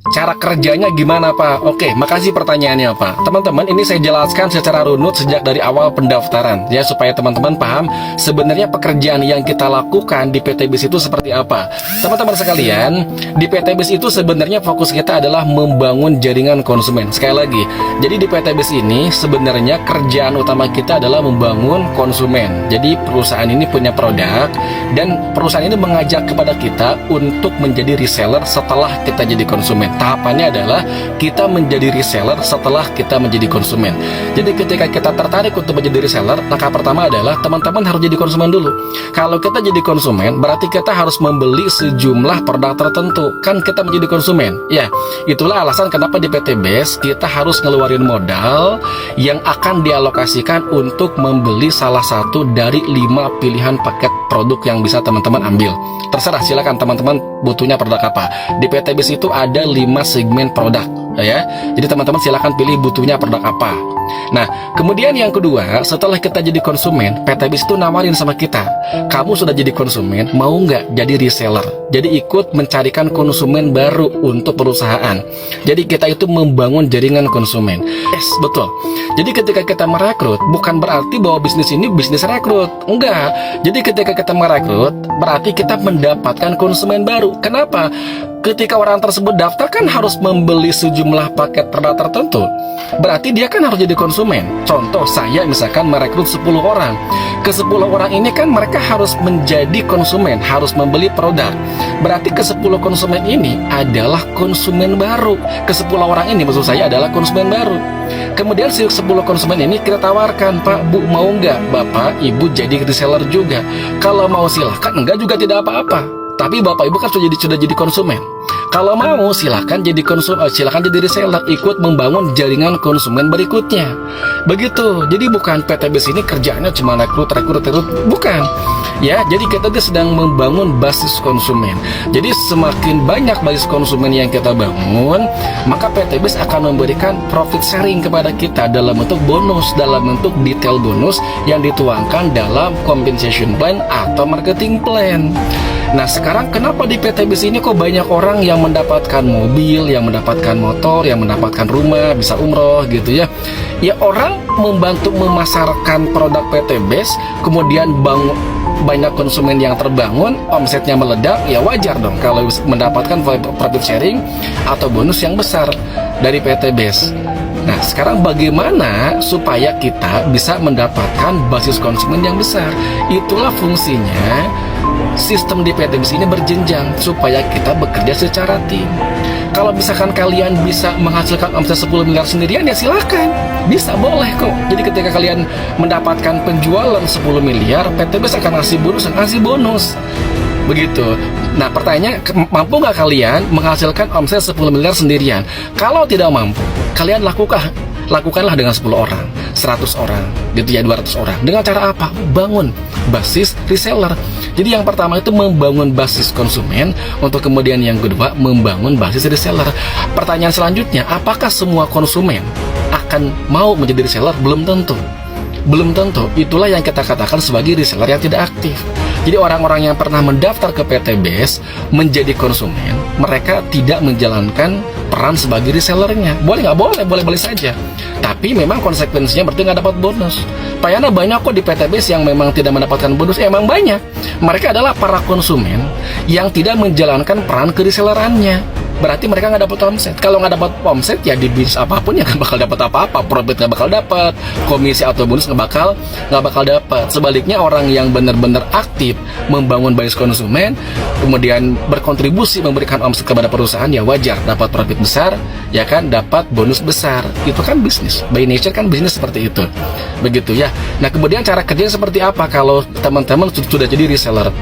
Cara kerjanya gimana Pak? Oke, makasih pertanyaannya Pak. Teman-teman, ini saya jelaskan secara runut sejak dari awal pendaftaran ya, supaya teman-teman paham sebenarnya pekerjaan yang kita lakukan di PT BIS itu seperti apa. Teman-teman sekalian, di PT BIS itu sebenarnya fokus kita adalah membangun jaringan konsumen. Sekali lagi, jadi di PT BIS ini sebenarnya kerjaan utama kita adalah membangun konsumen. Jadi perusahaan ini punya produk dan perusahaan ini mengajak kepada kita untuk menjadi reseller setelah kita jadi konsumen. Tahapannya adalah kita menjadi reseller setelah kita menjadi konsumen. Jadi ketika kita tertarik untuk menjadi reseller, langkah pertama adalah teman-teman harus jadi konsumen dulu. Kalau kita jadi konsumen, berarti kita harus membeli sejumlah produk tertentu. Kan kita menjadi konsumen. Ya, itulah alasan kenapa di PT BIS kita harus ngeluarin modal yang akan dialokasikan untuk membeli salah satu dari 5 pilihan paket produk yang bisa teman-teman ambil. Terserah, silakan teman-teman butuhnya produk apa. Di PT BIS itu ada 5 segmen produk ya. Jadi teman-teman silakan pilih butuhnya produk apa. Nah, kemudian yang kedua, setelah kita jadi konsumen, PT BIS itu nawarin sama kita, kamu sudah jadi konsumen, mau nggak jadi reseller? Jadi ikut mencarikan konsumen baru untuk perusahaan. Jadi kita itu membangun jaringan konsumen. Yes, betul. Jadi ketika kita merekrut, bukan berarti bahwa bisnis ini bisnis rekrut. Enggak. Jadi ketika kita merekrut, berarti kita mendapatkan konsumen baru. Kenapa? Ketika orang tersebut daftar kan harus membeli sejumlah paket produk tertentu. Berarti dia kan harus jadi konsumen. Contoh, saya misalkan merekrut 10 orang. Ke 10 orang ini kan mereka harus menjadi konsumen, harus membeli produk. Berarti ke 10 konsumen ini adalah konsumen baru. Ke 10 orang ini maksud saya adalah konsumen baru. Kemudian si 10 konsumen ini kita tawarkan, Pak, Bu, mau nggak Bapak, Ibu jadi reseller juga? Kalau mau silahkan, enggak juga tidak apa-apa. Tapi Bapak Ibu kan sudah jadi konsumen. Kalau mau silahkan jadi silahkan jadi reseller, ikut membangun jaringan konsumen berikutnya. Begitu. Jadi bukan PT BIS ini kerjaannya cuma rekrut, bukan. Ya, jadi kita sedang membangun basis konsumen. Jadi semakin banyak basis konsumen yang kita bangun, maka PT BIS akan memberikan profit sharing kepada kita dalam bentuk bonus, dalam bentuk detail bonus yang dituangkan dalam compensation plan atau marketing plan. Nah, sekarang kenapa di PT BIS ini kok banyak orang yang mendapatkan mobil, yang mendapatkan motor, yang mendapatkan rumah, bisa umroh gitu ya. Ya, orang membantu memasarkan produk PT BIS, kemudian banyak konsumen yang terbangun, omsetnya meledak, ya wajar dong kalau mendapatkan profit sharing atau bonus yang besar dari PT BIS. Nah, sekarang bagaimana supaya kita bisa mendapatkan basis konsumen yang besar? Itulah fungsinya sistem di PT BIS ini berjenjang supaya kita bekerja secara tim. Kalau misalkan kalian bisa menghasilkan omset 10 miliar sendirian, ya silakan, bisa, boleh kok. Jadi ketika kalian mendapatkan penjualan 10 miliar, PT BIS akan ngasih bonus. Begitu. Nah, pertanyaannya, mampu nggak kalian menghasilkan omset 10 miliar sendirian? Kalau tidak mampu, kalian lakukanlah dengan 10 orang, 100 orang, gitu ya, 200 orang. Dengan cara apa? Bangun basis reseller. Jadi yang pertama itu membangun basis konsumen, untuk kemudian yang kedua membangun basis reseller. Pertanyaan selanjutnya, apakah semua konsumen akan mau menjadi reseller? Belum tentu. Belum tentu. Itulah yang kita katakan sebagai reseller yang tidak aktif. Jadi orang-orang yang pernah mendaftar ke PT BIS menjadi konsumen, mereka tidak menjalankan peran sebagai resellernya. Boleh nggak? Boleh, boleh-boleh saja. Tapi memang konsekuensinya berarti nggak dapat bonus. Payana banyak kok di PT BIS yang memang tidak mendapatkan bonus. Emang banyak. Mereka adalah para konsumen yang tidak menjalankan peran keresellerannya. Berarti mereka nggak dapat omset. Kalau nggak dapat omset, ya di bisnis apapun ya nggak bakal dapat apa-apa. Profit nggak bakal dapat, komisi atau bonus nggak bakal dapat. Sebaliknya, orang yang benar-benar aktif membangun basis konsumen, kemudian berkontribusi memberikan omset kepada perusahaan, ya wajar dapat profit besar, ya kan, dapat bonus besar. Itu kan bisnis. By nature kan bisnis seperti itu. Begitu ya. Nah, kemudian cara kerjanya seperti apa kalau teman-teman sudah jadi reseller?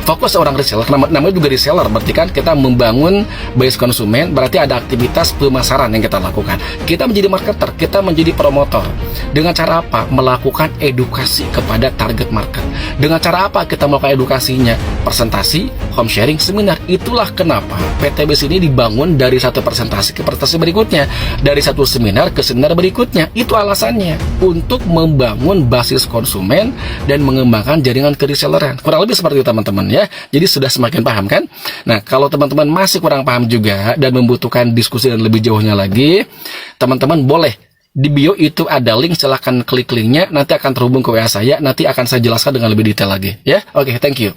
Fokus seorang reseller, namanya juga reseller, berarti kan kita membangun base konsumen, berarti ada aktivitas pemasaran yang kita lakukan. Kita menjadi marketer, kita menjadi promotor. Dengan cara apa? Melakukan edukasi kepada target market. Dengan cara apa kita melakukan edukasinya? Presentasi, home sharing, seminar. Itulah kenapa PT BIS ini dibangun dari satu presentasi ke presentasi berikutnya, dari satu seminar ke seminar berikutnya. Itu alasannya, untuk membangun basis konsumen dan mengembangkan jaringan kereselleran. Kurang lebih seperti itu, teman-teman. ya. Jadi sudah semakin paham kan? Nah, kalau teman-teman masih kurang paham juga dan membutuhkan diskusi dan lebih jauhnya lagi, teman-teman boleh di bio itu ada link, silahkan klik linknya, nanti akan terhubung ke WA saya, nanti akan saya jelaskan dengan lebih detail lagi ya. Oke, thank you.